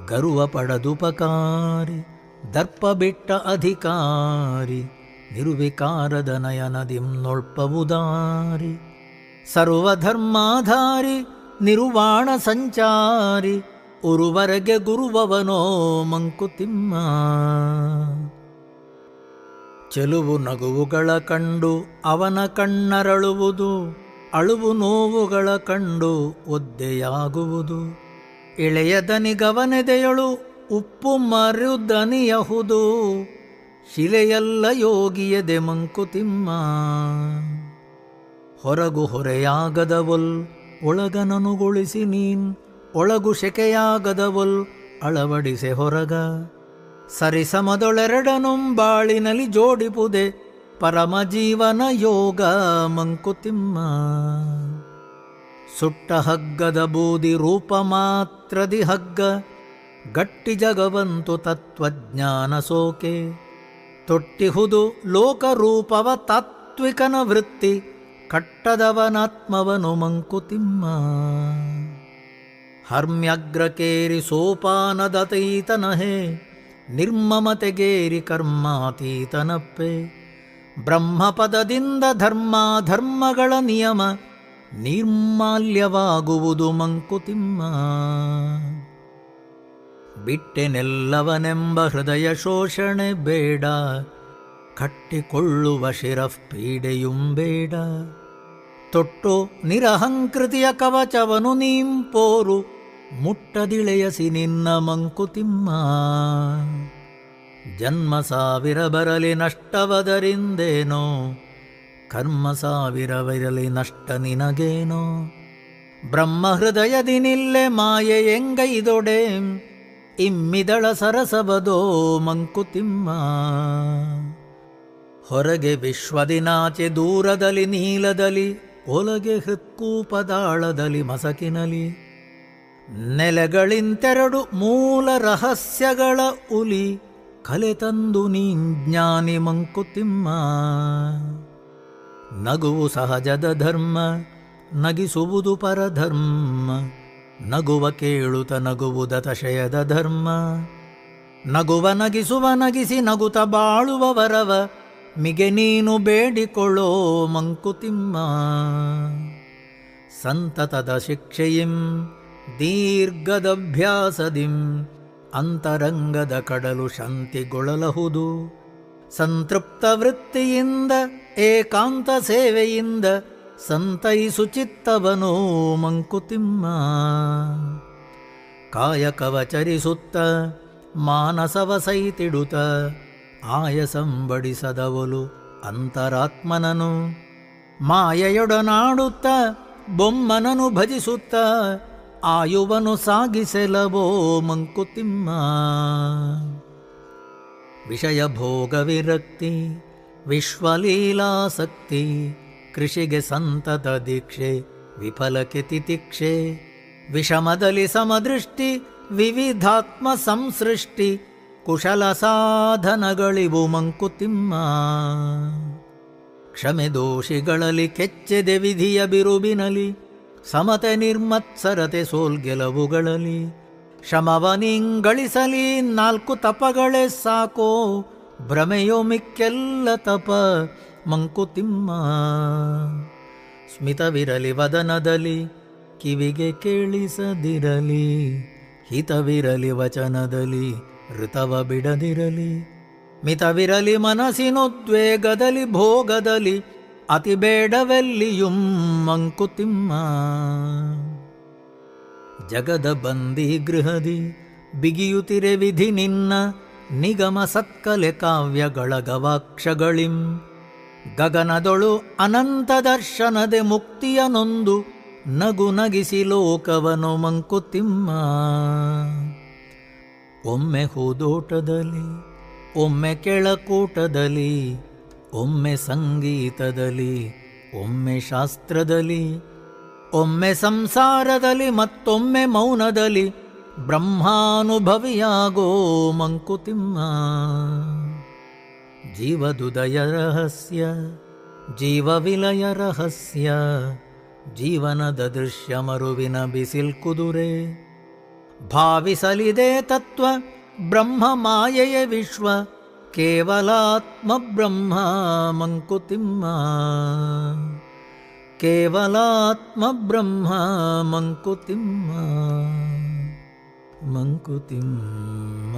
ಗರ್ವ ಪಡದುಪಕಾರಿ, ದರ್ಪ ಬಿಟ್ಟ ಅಧಿಕಾರಿ, ನಿರ್ವಿಕಾರದ ನಯನದಿಂ ನೊಳ್ಪವುದಾರಿ. ಸರ್ವಧರ್ಮಾಧಾರಿ, ನಿರುವಾಣ ಸಂಚಾರಿ, ಉರುವರೆಗೆ ಗುರುವವನೋ ಮಂಕುತಿಮ್ಮ. ಚೆಲುವು ನಗುವುಗಳ ಕಂಡು ಅವನ ಕಣ್ಣರಳುವುದು, ಅಳುವು ನೋವುಗಳ ಕಂಡು ಒದ್ದೆಯಾಗುವುದು. ಇಳೆಯ ದನಿಗವನೆದೆಯಳು ಉಪ್ಪು ಮರುದನಿಯಹುದು, ಶಿಲೆಯಲ್ಲ ಯೋಗಿಯದೆ ಮಂಕುತಿಮ್ಮ. ಹೊರಗು ಹೊರೆಯಾಗದವೊಲ್ ಒಳಗನನುಗೊಳಿಸಿ ನೀನ್, ಒಳಗು ಶೆಕೆಯಾಗದವೊಲ್ ಅಳವಡಿಸೆ ಹೊರಗ. ಸರಿಸಮದೊಳೆರಡನುಂ ಬಾಳಿನಲ್ಲಿ ಜೋಡಿಪುದೆ, ಪರಮ ಜೀವನ ಯೋಗ ಮಂಕುತಿಮ್ಮ. ಸುಟ್ಟ ಹಗ್ಗದ ಬೂದಿ ರೂಪ ಮಾತ್ರದಿ ಹಗ್ಗ, ಗಟ್ಟಿ ಜಗವಂತು ತತ್ವಜ್ಞಾನ ಸೋಕೆ. ತೊಟ್ಟಿಹುದು ಲೋಕರೂಪವ ತಾತ್ವಿಕನ ವೃತ್ತಿ, ಕಟ್ಟದವನಾತ್ಮವನು ಮಂಕುತಿಮ್ಮ. ಹರ್ಮ್ಯಗ್ರಕೇರಿ ಸೋಪಾನದತೀತನಹೇ, ನಿರ್ಮಮತೆಗೇರಿ ಕರ್ಮಾತೀತನಪ್ಪೆ. ಬ್ರಹ್ಮಪದದಿಂದ ಧರ್ಮಗಳ ನಿಯಮ, ನಿರ್ಮಾಲ್ಯವಾಗುವುದು ಮಂಕುತಿಮ್ಮ. ಬಿಟ್ಟೆನೆಲ್ಲವನೆಂಬ ಹೃದಯ ಶೋಷಣೆ ಬೇಡ, ಕಟ್ಟಿಕೊಳ್ಳುವ ಶಿರಃಪೀಡೆಯುಂ ಬೇಡ. ತೊಟ್ಟು ನಿರಹಂಕೃತಿಯ ಕವಚವನು ನೀಂಪೋರು, ಮುಟ್ಟದಿಳೆಯಸಿ ನಿನ್ನ ಮಂಕುತಿಮ್ಮ. ಜನ್ಮ ಸಾವಿರ ಬರಲಿ ನಷ್ಟವದರಿಂದೇನೋ, ಕರ್ಮ ಸಾವಿರವಿರಲಿ ನಷ್ಟ ನಿನಗೇನೋ. ಬ್ರಹ್ಮ ಹೃದಯದಿ ನಿಲ್ಲೆ ಮಾಯೆ ಎಂಗೈದೊಡೆ, ಇಮ್ಮಿದಳ ಸರಸವದೋ ಮಂಕುತಿಮ್ಮ. ಹೊರಗೆ ವಿಶ್ವದಿನಾಚೆ ದೂರದಲ್ಲಿ ನೀಲದಲ್ಲಿ, ಒಳಗೆ ಹೃತ್ಕೂಪದಾಳದಲ್ಲಿ ಮಸಕಿನಲಿ. ನೆಲೆಗಳಿಂತೆರಡು ಮೂಲ ರಹಸ್ಯಗಳ ಉಲಿ, ಕಲೆ ತಂದು ನೀನ್ ಜ್ಞಾನಿ ಮಂಕುತಿಮ್ಮ. ನಗುವು ಸಹಜದ ಧರ್ಮ, ನಗಿಸುವುದು ಪರಧರ್ಮ. ನಗುವ ಕೇಳುತ್ತ ನಗುವುದತಶಯದ ಧರ್ಮ. ನಗುವ ನಗಿಸುವ ನಗಿಸಿ ನಗುತ ಬಾಳುವ ವರವ, ಮಿಗೆ ನೀನು ಬೇಡಿಕೊಳ್ಳೋ ಮಂಕುತಿಮ್ಮ. ಸಂತತದ ಶಿಕ್ಷೆಯಿಂ ದೀರ್ಘದಭ್ಯಾಸದಿಂ, ಅಂತರಂಗದ ಕಡಲು ಶಾಂತಿಗೊಳ್ಳಲಹುದು. ಸಂತೃಪ್ತ ವೃತ್ತಿಯಿಂದ ಏಕಾಂತ ಸೇವೆಯಿಂದ ಸಂತೈಸು ಚಿತ್ತವನೋ ಮಂಕುತಿಮ್ಮ. ಕಾಯಕವಚರಿಸುತ್ತ ಮಾನಸವ ಸೈತಿಡುತ್ತ ಆಯಸಂಬಡಿಸದವಲು ಅಂತರಾತ್ಮನನು. ಮಾಯೆಯೊಡನಾಡುತ್ತ ಬೊಮ್ಮನನು ಭಜಿಸುತ್ತ ಆಯುವನು ಸಾಗಿಸೆಲವೋ ಮಂಕುತಿಮ್ಮ. ವಿಷಯ ಭೋಗ ವಿರಕ್ತಿ ವಿಶ್ವಲೀಲಾಸಕ್ತಿ ಕೃಷಿಗೆ ಸಂತತ ದೀಕ್ಷೆ ವಿಫಲಕ್ಕೆ ತಿತಿಕ್ಷೆ. ವಿಷಮದಲ್ಲಿ ಸಮದೃಷ್ಟಿ ವಿವಿಧಾತ್ಮ ಸಂಸೃಷ್ಟಿ ಕುಶಲ ಸಾಧನಗಳಿವು ಮಂಕುತಿಮ್ಮ. ಕ್ಷಮೆ ದೋಷಿಗಳಲ್ಲಿ ಕೆಚ್ಚೆದೆ ವಿಧಿಯ ಬಿರುಬಿನಲಿ ಸಮತೆ ನಿರ್ಮತ್ಸರತೆ ಸೋಲ್ಗೆಲವುಗಳಲ್ಲಿ. ಶಮವನಿಂಗಳಿಸಲಿ 4 ತಪಗಳೇ ಸಾಕೋ ಭ್ರಮೆಯೋ ಮಿಕ್ಕೆಲ್ಲ ತಪ ಮಂಕುತಿಮ್ಮ. ಸ್ಮಿತವಿರಲಿ ವದನದಲ್ಲಿ ಕಿವಿಗೆ ಕೇಳಿಸದಿರಲಿ. ಹಿತವಿರಲಿ ವಚನದಲ್ಲಿ ಋತವ ಬಿಡದಿರಲಿ. ಮಿತವಿರಲಿ ಮನಸ್ಸಿನುದ್ವೇಗದಲ್ಲಿ ಭೋಗದಲ್ಲಿ ಅತಿ ಬೇಡವೆಲ್ಲಿಯುಂ ಮಂಕುತಿಮ್ಮ. ಜಗದ ಬಂದಿ ಗೃಹದಿ ಬಿಗಿಯುತ್ತಿರೆ ವಿಧಿ ನಿನ್ನ ನಿಗಮ ಸತ್ಕಲೆ ಕಾವ್ಯಗಳ ಗವಾಕ್ಷಗಳಿಂ. ಗಗನದೊಳು ಅನಂತ ದರ್ಶನದೆ ಮುಕ್ತಿಯನೊಂದು ನಗು ನಗಿಸಿ ಲೋಕವನು ಮಂಕುತಿಮ್ಮ. ಒಮ್ಮೆ ಹೂದೋಟದಲ್ಲಿ ಒಮ್ಮೆ ಕೆಳಕೂಟದಲ್ಲಿ ಒಮ್ಮೆ ಸಂಗೀತದಲ್ಲಿ ಒಮ್ಮೆ ಶಾಸ್ತ್ರದಲ್ಲಿ ಒಮ್ಮೆ ಸಂಸಾರದಲ್ಲಿ ಮತ್ತೊಮ್ಮೆ ಮೌನದಲ್ಲಿ ಬ್ರಹ್ಮಾನುಭವಿಯಾಗೋ ಮಂಕುತಿಮ್ಮ. ಜೀವದುದಯ ರಹಸ್ಯ ಜೀವವಿಲಯ ರಹಸ್ಯ ಜೀವನದ ದೃಶ್ಯ ಮರುವಿನ ಬಿಸಿಲ್ ಕುದುರೆ. ಭಾವಿಸಲಿದೆ ತತ್ವ ಬ್ರಹ್ಮ ಮಾಯೆಯ ವಿಶ್ವ ಕೇವಲಾತ್ಮ ಬ್ರಹ್ಮ ಮಂಕುತಿಮ್ಮ. ಕೇವಲಾತ್ಮ ಬ್ರಹ್ಮ ಮಂಕುತಿಮ್ಮ ಮಂಕುತಿಮ್ಮ.